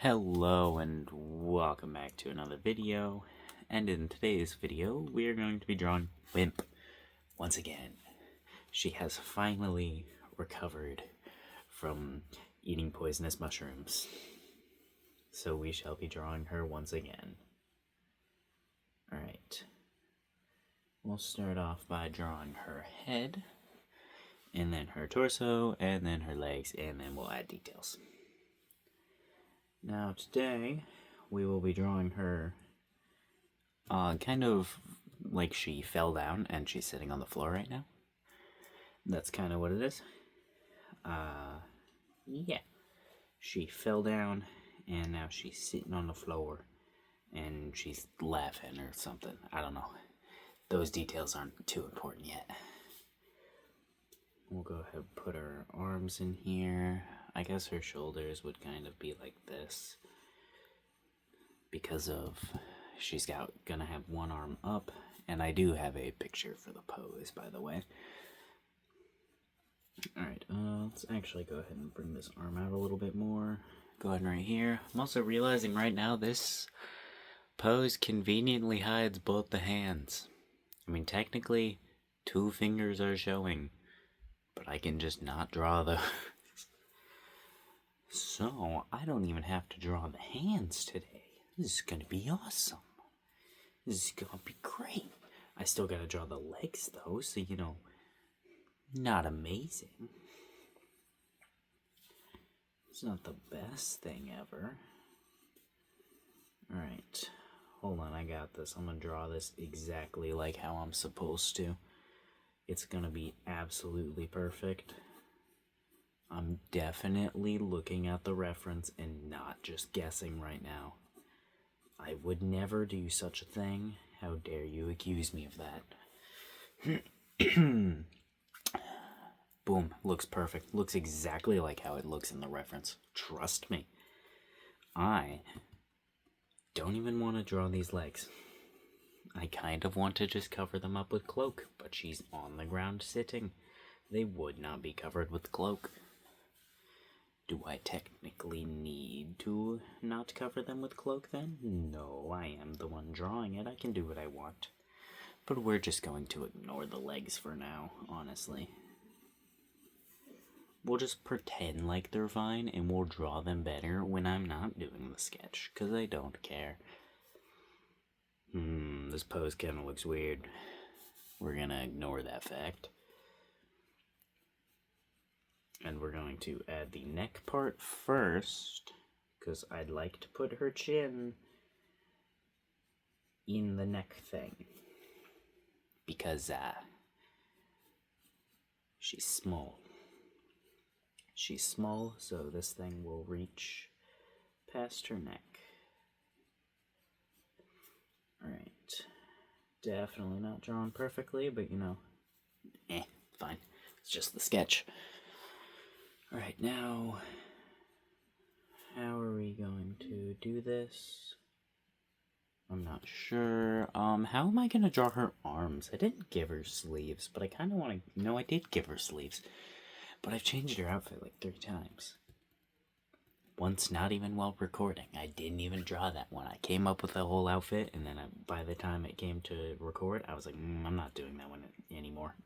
Hello and welcome back to another video, and in today's video we are going to be drawing Wimp once again. She has finally recovered from eating poisonous mushrooms, so we shall be drawing her once again. Alright, we'll start off by drawing her head, and then her torso, and then her legs, and then we'll add details. Now today, we will be drawing her kind of like she fell down and she's sitting on the floor right now. That's kind of what it is. Yeah. She fell down and now she's sitting on the floor and she's laughing or something. I don't know. Those details aren't too important yet. We'll go ahead and put her arms in here. I guess her shoulders would kind of be like this because of she's gonna have one arm up, and I do have a picture for the pose, by the way. Alright, let's actually go ahead and bring this arm out a little bit more. Go ahead and right here. I'm also realizing right now this pose conveniently hides both the hands. I mean, technically, 2 fingers are showing, but I can just not draw those. So, I don't even have to draw the hands today. This is gonna be awesome. This is gonna be great. I still gotta draw the legs though, so not amazing. It's not the best thing ever. Alright, hold on, I got this. I'm gonna draw this exactly like how I'm supposed to. It's gonna be absolutely perfect. I'm definitely looking at the reference and not just guessing right now. I would never do such a thing. How dare you accuse me of that? Boom, looks perfect. Looks exactly like how it looks in the reference. Trust me. I don't even want to draw these legs. I kind of want to just cover them up with cloak, but she's on the ground sitting. They would not be covered with cloak. Do I technically need to not cover them with cloak then? No, I am the one drawing it. I can do what I want. But we're just going to ignore the legs for now, honestly. We'll just pretend like they're fine and we'll draw them better when I'm not doing the sketch, because I don't care. This pose kind of looks weird. We're gonna ignore that fact. And we're going to add the neck part first, because I'd like to put her chin in the neck thing. Because, she's small. She's small, so this thing will reach past her neck. Alright. Definitely not drawn perfectly, but fine. It's just the sketch. Alright, now, how are we going to do this? I'm not sure. How am I going to draw her arms? I didn't give her sleeves, but I kind of want to... No, I did give her sleeves. But I've changed her outfit like 3 times. Once, not even while recording. I didn't even draw that one. I came up with the whole outfit, and then by the time it came to record, I was like, I'm not doing that one anymore.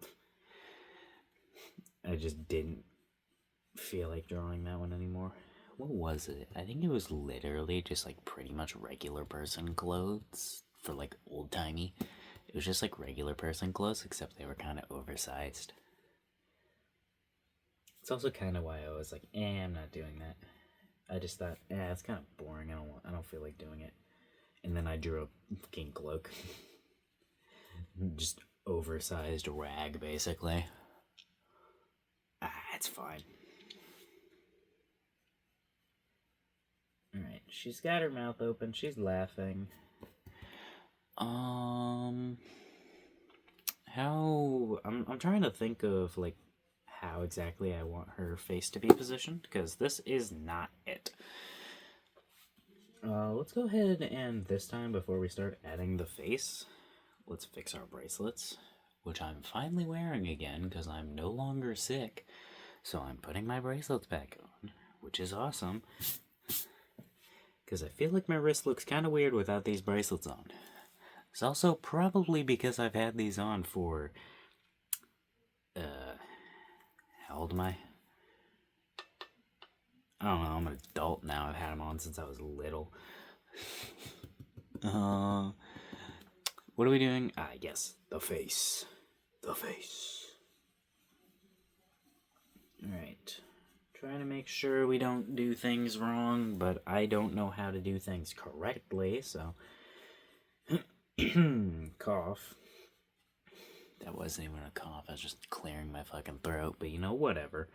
I just didn't feel like drawing that one anymore. What was it? I think it was literally just like pretty much regular person clothes for like old-timey. It was just like regular person clothes, except they were kind of oversized. It's also kind of why I was like, I'm not doing that. I just thought, it's kind of boring. I don't feel like doing it. And then I drew a fucking cloak. Just oversized rag, basically. It's fine. Alright, she's got her mouth open, she's laughing. I'm trying to think of, like, how exactly I want her face to be positioned, because this is not it. Let's go ahead and this time, before we start adding the face, let's fix our bracelets, which I'm finally wearing again, because I'm no longer sick. So I'm putting my bracelets back on, which is awesome. Because I feel like my wrist looks kind of weird without these bracelets on. It's also probably because I've had these on for... how old am I? I don't know, I'm an adult now. I've had them on since I was little. What are we doing? Yes, the face. The face. Alright. Trying to make sure we don't do things wrong, but I don't know how to do things correctly, so... Cough. That wasn't even a cough, I was just clearing my fucking throat, but you know, whatever.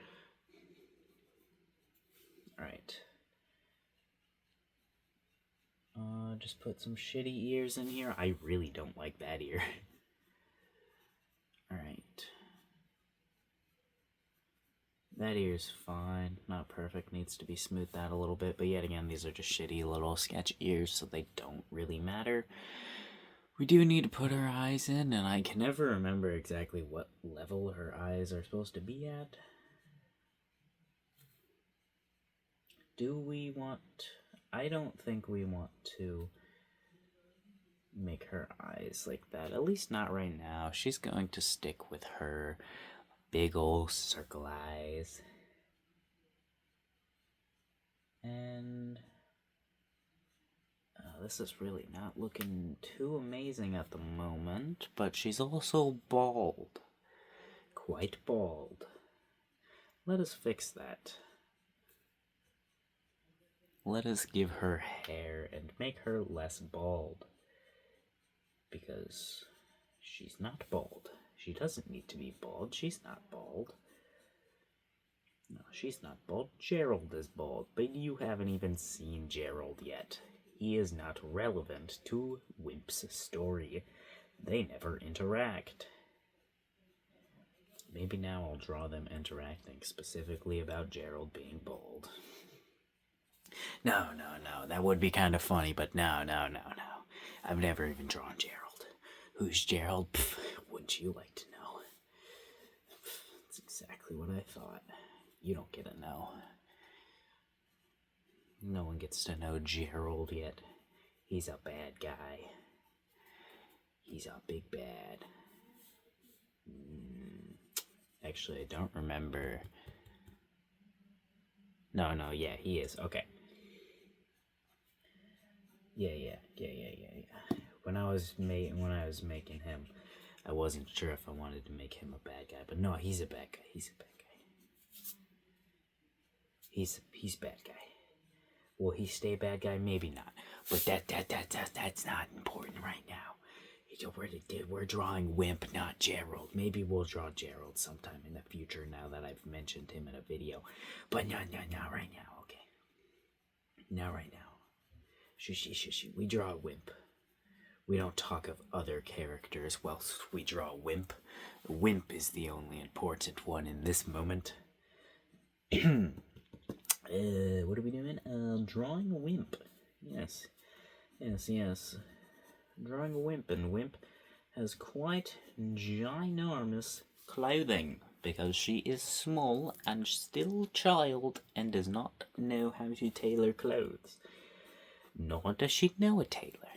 Alright. Just put some shitty ears in here. I really don't like that ear. Alright. That ear's fine. Not perfect. Needs to be smoothed out a little bit. But yet again, these are just shitty little sketch ears, so they don't really matter. We do need to put her eyes in, and I can never remember exactly what level her eyes are supposed to be at. Do we want... I don't think we want to make her eyes like that. At least not right now. She's going to stick with her big old circle eyes. And this is really not looking too amazing at the moment, but she's also bald. Quite bald. Let us fix that. Let us give her hair and make her less bald. Because she's not bald. She doesn't need to be bald. She's not bald. No, she's not bald. Gerald is bald, but you haven't even seen Gerald yet. He is not relevant to Wimp's story. They never interact. Maybe now I'll draw them interacting specifically about Gerald being bald. No, that would be kind of funny, but no. I've never even drawn Gerald. Who's Gerald? Pff, wouldn't you like to know? That's exactly what I thought. You don't get to know. No one gets to know Gerald yet. He's a bad guy. He's a big bad. Actually, I don't remember. No, yeah, he is. Okay. Yeah. When I was making him, I wasn't sure if I wanted to make him a bad guy, but no, he's a bad guy. He's bad guy. Will he stay bad guy? Maybe not. But that's not important right now. We're drawing Wimp, not Gerald. Maybe we'll draw Gerald sometime in the future now that I've mentioned him in a video. But not right now, okay? Not right now. Shush. We draw a Wimp. We don't talk of other characters whilst we draw Wimp. Wimp is the only important one in this moment. What are we doing? Drawing a Wimp. Yes. Drawing a Wimp, and Wimp has quite ginormous clothing because she is small and still a child and does not know how to tailor clothes. Nor does she know a tailor.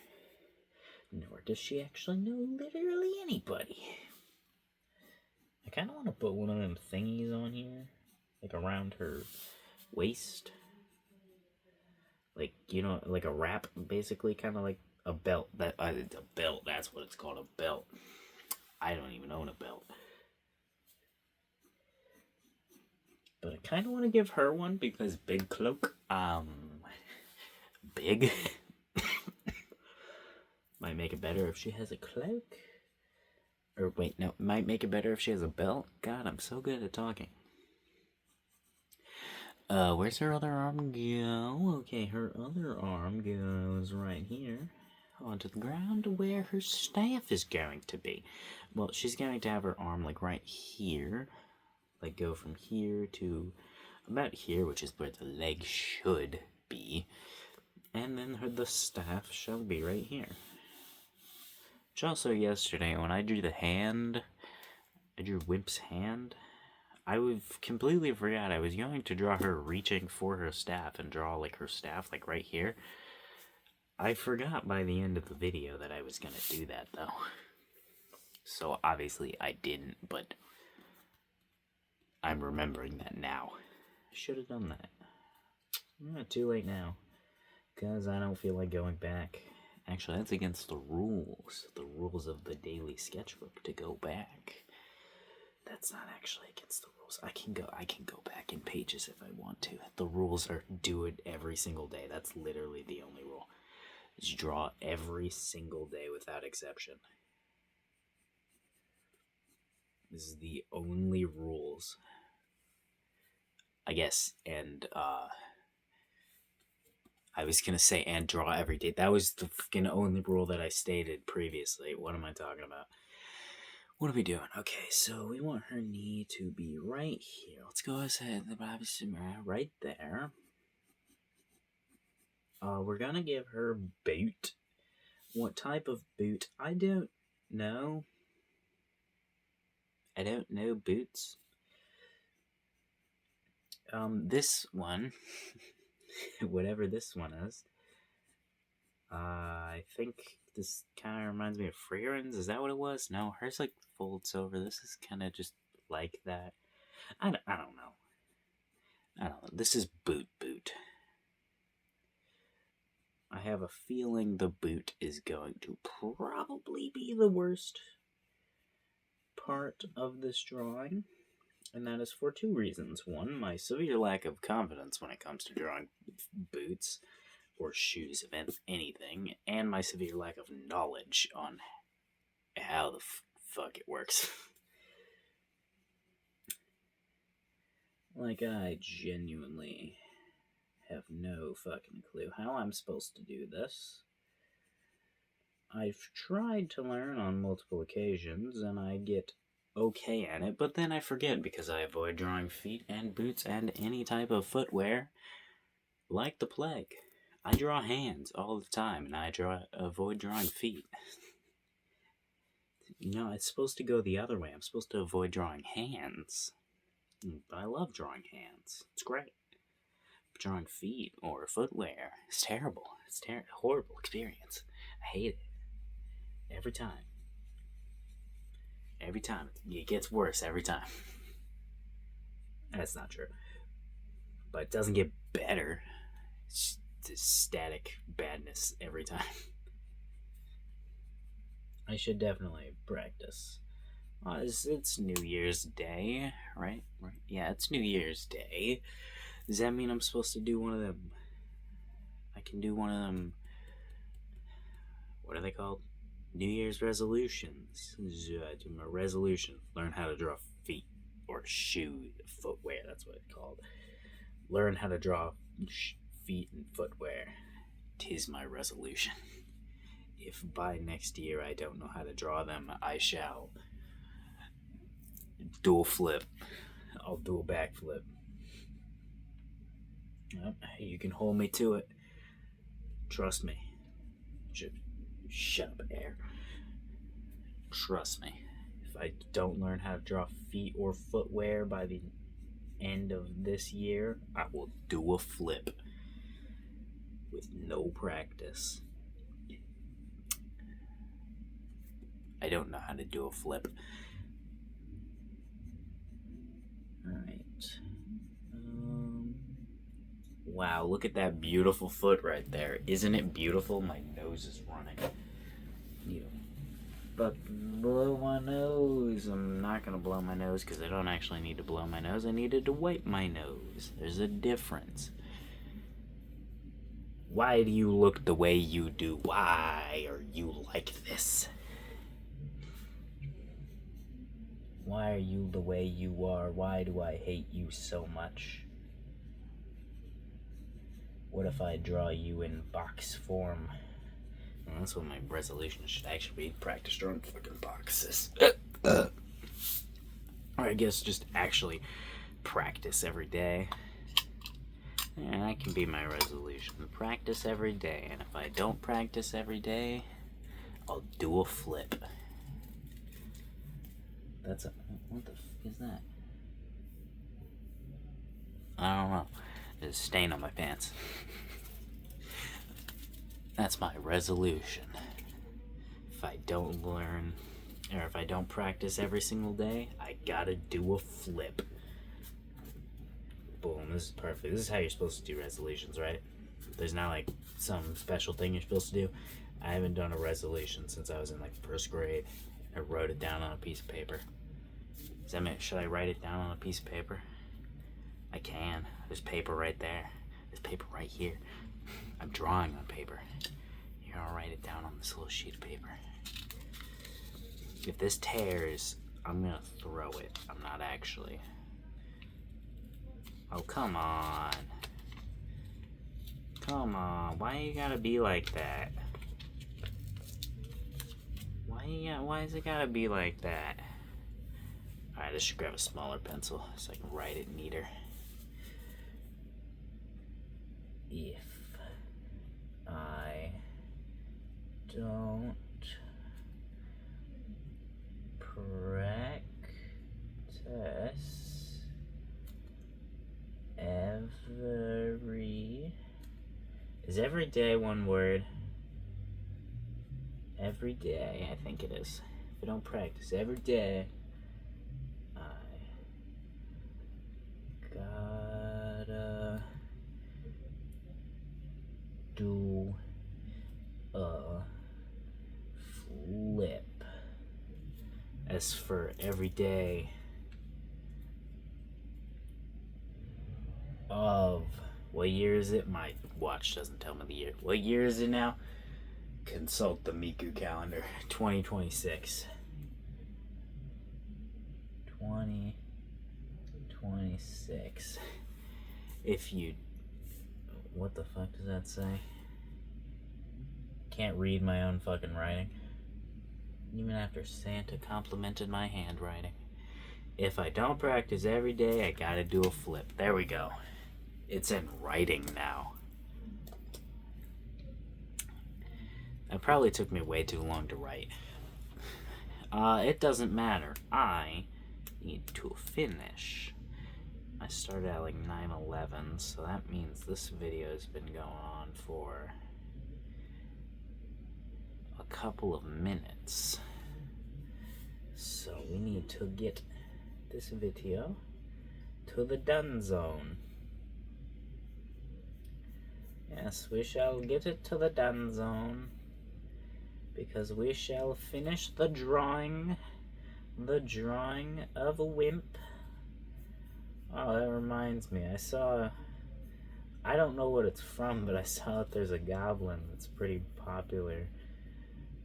Nor does she actually know literally anybody. I kind of want to put one of them thingies on here, like around her waist. Like, you know, like a wrap, basically, kind of like a belt. A belt, that's what it's called, a belt. I don't even own a belt. But I kind of want to give her one because big cloak, big. Might make it better if she has a cloak. Or wait, no, might make it better if she has a belt. God, I'm so good at talking. Where's her other arm go? Okay, her other arm goes right here onto the ground where her staff is going to be. Well, she's going to have her arm like right here. Like go from here to about here, which is where the leg should be. And then the staff shall be right here. Which also yesterday, when I drew the hand, I drew Wimp's hand, I completely forgot I was going to draw her reaching for her staff and draw like her staff like right here. I forgot by the end of the video that I was gonna do that, though. So obviously I didn't, but I'm remembering that now. Should have done that. Too late now. Because I don't feel like going back. Actually, that's against the rules. The rules of the daily sketchbook to go back. That's not actually against the rules. I can go back in pages if I want to. The rules are do it every single day. That's literally the only rule. Just draw every single day without exception. This is the only rules. I guess, and I was gonna say and draw every day. That was the fucking only rule that I stated previously. What am I talking about? What are we doing? Okay, so we want her knee to be right here. Let's go ahead, right there. We're gonna give her boot. What type of boot? I don't know. I don't know boots. This one, whatever this one is, I think this kind of reminds me of Freeran's. Is that what it was? No, hers like folds over. This is kind of just like that. I don't know. I don't know. This is boot. I have a feeling the boot is going to probably be the worst part of this drawing. And that is for two reasons. One, my severe lack of confidence when it comes to drawing boots or shoes of anything, and my severe lack of knowledge on how the fuck it works. Like, I genuinely have no fucking clue how I'm supposed to do this. I've tried to learn on multiple occasions, and I get okay at it, but then I forget because I avoid drawing feet and boots and any type of footwear like the plague. I draw hands all the time, and I avoid drawing feet. It's supposed to go the other way. I'm supposed to avoid drawing hands. But I love drawing hands. It's great. But drawing feet or footwear is terrible. It's a horrible experience. I hate it. Every time. Every time. It gets worse every time. That's not true. But it doesn't get better. It's just static badness every time. I should definitely practice. It's New Year's Day, right? Yeah, it's New Year's Day. Does that mean I'm supposed to do one of them? I can do one of them. What are they called? New Year's resolutions. Do my resolution. Learn how to draw feet or footwear. That's what it's called. Learn how to draw feet and footwear. 'Tis my resolution. If by next year I don't know how to draw them, I shall do a flip. I'll do a backflip. You can hold me to it. Trust me. Shut up, Air. Trust me. If I don't learn how to draw feet or footwear by the end of this year, I will do a flip with no practice. I don't know how to do a flip. Alright. Wow, look at that beautiful foot right there. Isn't it beautiful? My nose is running. But blow my nose. I'm not gonna blow my nose because I don't actually need to blow my nose. I needed to wipe my nose. There's a difference. Why do you look the way you do? Why are you like this? Why are you the way you are? Why do I hate you so much? What if I draw you in box form? Well, that's what my resolution should actually be. Practice drawing fucking boxes. Or I guess just actually practice every day. And that can be my resolution. Practice every day. And if I don't practice every day, I'll do a flip. What the f is that? I don't know. There's a stain on my pants. That's my resolution. If I don't learn, or if I don't practice every single day, I gotta do a flip. Boom, this is perfect. This is how you're supposed to do resolutions, right? There's not like some special thing you're supposed to do. I haven't done a resolution since I was in like first grade. I wrote it down on a piece of paper. Does that mean, should I write it down on a piece of paper? I can. There's paper right there. There's paper right here. I'm drawing on paper. Here, I'll write it down on this little sheet of paper. If this tears, I'm gonna throw it. I'm not actually. Oh, come on. Come on. Why you gotta be like that? Why is it gotta be like that? Alright, I should grab a smaller pencil so I can write it neater. If I don't practice is every day one word? Every day, I think it is. If I don't practice every day, I gotta do a flip. As for every day of, what year is it? My watch doesn't tell me the year. What year is it now? Consult the Miku calendar. 2026. 2026. If you... What the fuck does that say? Can't read my own fucking writing. Even after Santa complimented my handwriting. If I don't practice every day, I gotta do a flip. There we go. It's in writing now. It probably took me way too long to write. It doesn't matter. I need to finish. I started at like 9:11, so that means this video has been going on for a couple of minutes. So we need to get this video to the done zone. Yes, we shall get it to the done zone. Because we shall finish the drawing of a wimp. Oh, that reminds me, I don't know what it's from, but I saw that there's a goblin that's pretty popular,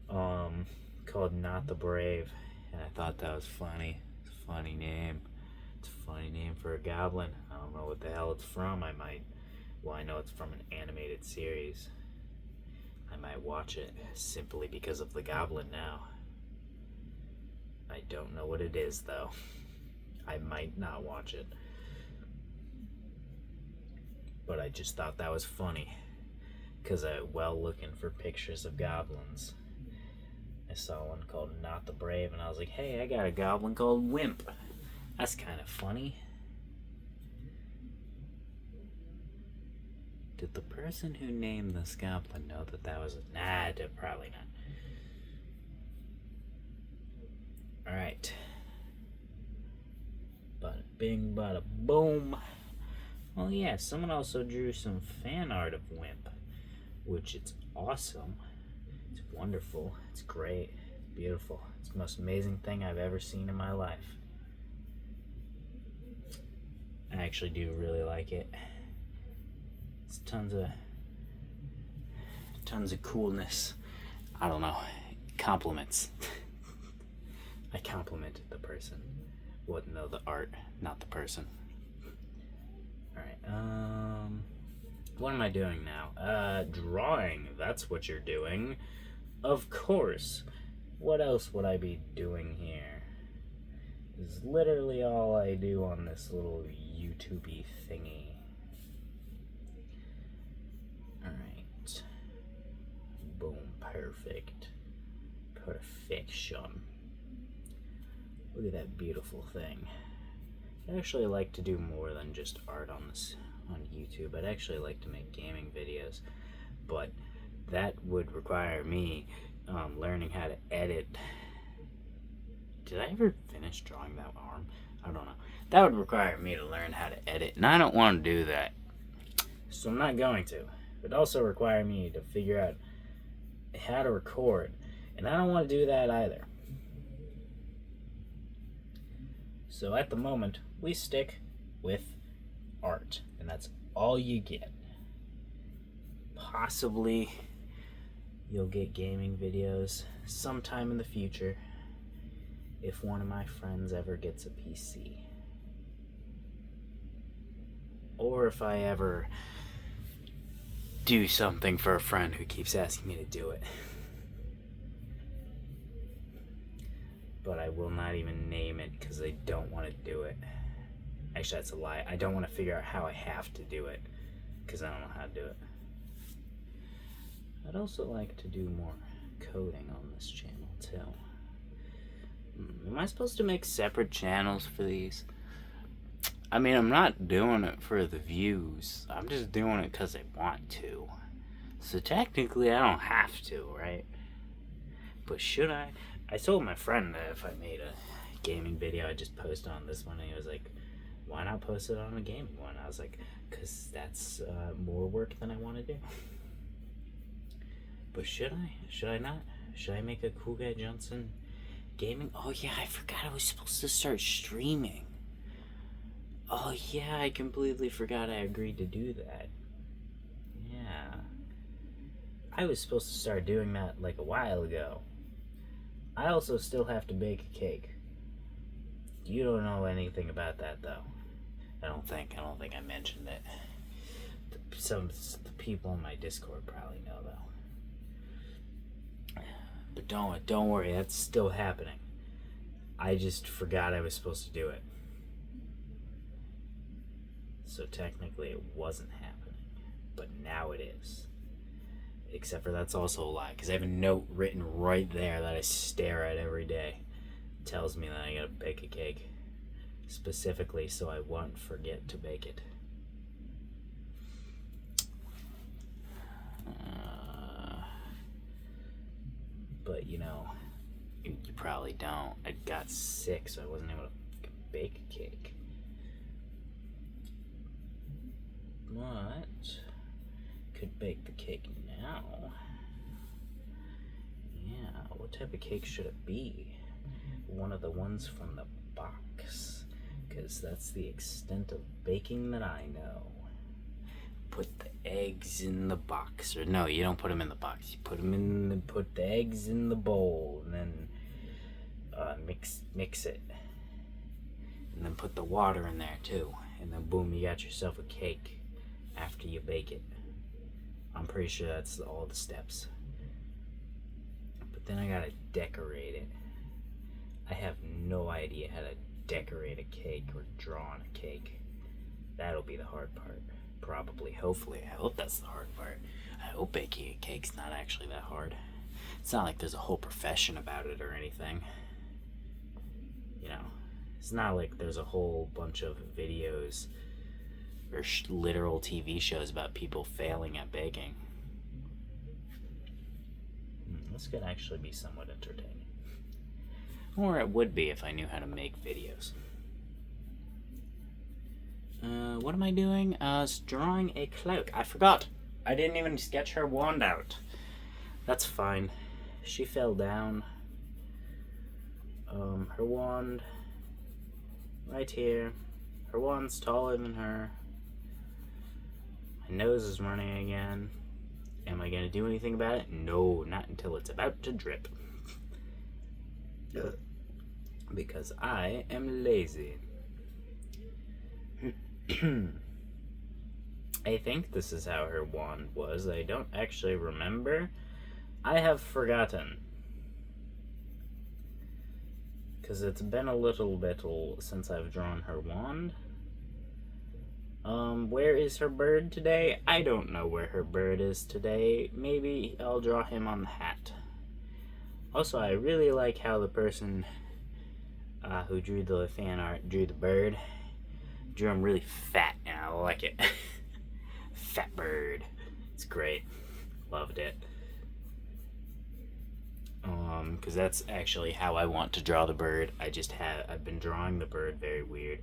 called Not the Brave, and I thought that was funny. It's a funny name. It's a funny name for a goblin. I don't know what the hell it's from. I know it's from an animated series. I might watch it simply because of the goblin now. I don't know what it is, though. I might not watch it. But I just thought that was funny. Because while looking for pictures of goblins, I saw one called Not the Brave, and I was like, hey, I got a goblin called Wimp. That's kind of funny. Did the person who named this goblin know that that was Nah, probably not. Alright. Bada bing, bada boom. Well, yeah, someone also drew some fan art of Wimp, which it's awesome. It's wonderful. It's great. It's beautiful. It's the most amazing thing I've ever seen in my life. I actually do really like it. It's tons of coolness. I don't know. Compliments. I complimented the person. Wouldn't know the art, not the person. Alright, what am I doing now? Drawing. That's what you're doing. Of course. What else would I be doing here? This is literally all I do on this little YouTube-y thingy. Alright. Boom. Perfect. Perfection. Look at that beautiful thing. I'd actually like to do more than just art on YouTube. I'd actually like to make gaming videos. But that would require me learning how to edit. Did I ever finish drawing that arm? I don't know. That would require me to learn how to edit, and I don't want to do that. So I'm not going to. It would also require me to figure out how to record, and I don't want to do that either. So at the moment, we stick with art, and that's all you get. Possibly you'll get gaming videos sometime in the future if one of my friends ever gets a PC. Or if I ever do something for a friend who keeps asking me to do it. But I will not even name it because I don't want to do it. Actually, that's a lie. I don't want to figure out how I have to do it because I don't know how to do it. I'd also like to do more coding on this channel too. Am I supposed to make separate channels for these? I mean, I'm not doing it for the views. I'm just doing it because I want to. So technically, I don't have to, right? But should I? I told my friend that if I made a gaming video, I'd just post it on this one. And he was like, why not post it on a gaming one? I was like, because that's more work than I want to do. But should I? Should I not? Should I make a Cool Guy Johnson gaming? Oh yeah, I forgot I was supposed to start streaming. Oh yeah, I completely forgot I agreed to do that. Yeah. I was supposed to start doing that like a while ago. I also still have to bake a cake. You don't know anything about that though. I don't think I mentioned it. The people in my Discord probably know though. But don't worry, that's still happening. I just forgot I was supposed to do it. So technically it wasn't happening. But now it is. Except for that's also a lie, because I have a note written right there that I stare at every day. It tells me that I gotta bake a cake. Specifically so I won't forget to bake it. But you know, you probably don't. I got sick, so I wasn't able to bake a cake. But could bake the cake now. Yeah, what type of cake should it be? One of the ones from the box, because that's the extent of baking that I know. Put the eggs in the box, or no, you don't put them in the box. You put the eggs in the bowl, and then mix it, and then put the water in there too, and then boom, you got yourself a cake. After you bake it, I'm pretty sure that's all the steps. But then I gotta decorate it. I have no idea how to decorate a cake or draw on a cake. That'll be the hard part. Probably, hopefully. I hope that's the hard part. I hope baking a cake's not actually that hard. It's not like there's a whole profession about it or anything. You know, it's not like there's a whole bunch of videos or literal TV shows about people failing at baking. This could actually be somewhat entertaining. Or it would be if I knew how to make videos. What am I doing? Drawing a cloak. I forgot. I didn't even sketch her wand out. That's fine. She fell down. Her wand right here. Her wand's taller than her. My nose is running again. Am I gonna do anything about it? No, not until it's about to drip. Because I am lazy. I think this is how her wand was. I don't actually remember. I have forgotten. Because it's been a little bit since I've drawn her wand. Where is her bird today? I don't know where her bird is today. Maybe I'll draw him on the hat. Also, I really like how the person who drew the fan art drew the bird. Drew him really fat, and I like it. Fat bird. It's great. Loved it. because that's actually how I want to draw the bird. I've been drawing the bird very weird.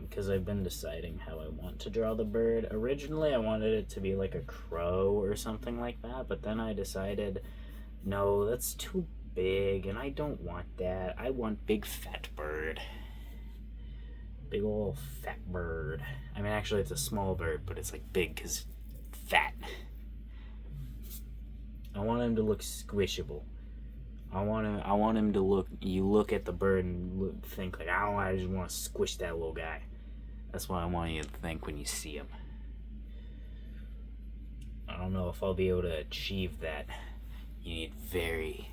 Because I've been deciding how I want to draw the bird. Originally, I wanted it to be like a crow or something like that, but then I decided, no, that's too big, and I don't want that. I want big fat bird. Big old fat bird. I mean, actually, it's a small bird, but it's like big because fat. I want him to look squishable. I want him to look. You look at the bird and think like, I just want to squish that little guy. That's what I want you to think when you see him. I don't know if I'll be able to achieve that. You need very,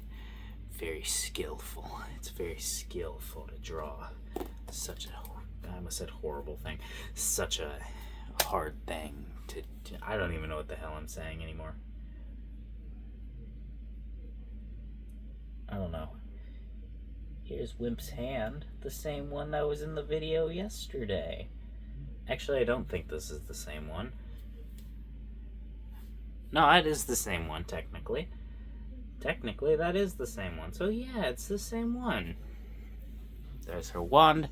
very skillful. It's very skillful to draw such a, I almost said horrible thing, such a hard thing to I don't even know what the hell I'm saying anymore. I don't know. Here's Wimp's hand, the same one that was in the video yesterday. Actually, I don't think this is the same one. No, it is the same one, technically. Technically, that is the same one. So yeah, it's the same one. There's her wand.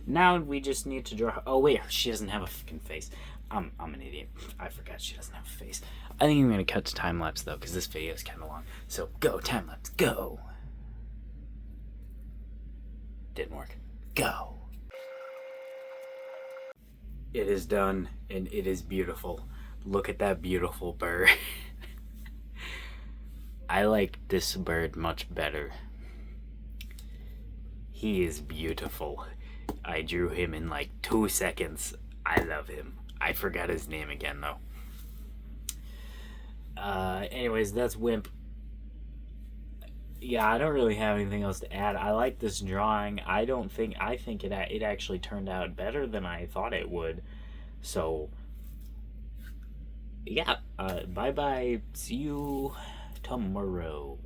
Now we just need to draw her. Oh wait, she doesn't have a fucking face. I'm an idiot. I forgot she doesn't have a face. I think I'm gonna cut to time lapse though, because this video is kind of long. So go, time lapse, go. Didn't work. Go. It is done, and it is beautiful. Look at that beautiful bird. I like this bird much better. He is beautiful. I drew him in like 2 seconds. I love him. I forgot his name again though. Anyways, that's Wimp. Yeah, I don't really have anything else to add. I like this drawing. I think it actually turned out better than I thought it would. So, yeah, bye-bye. See you tomorrow.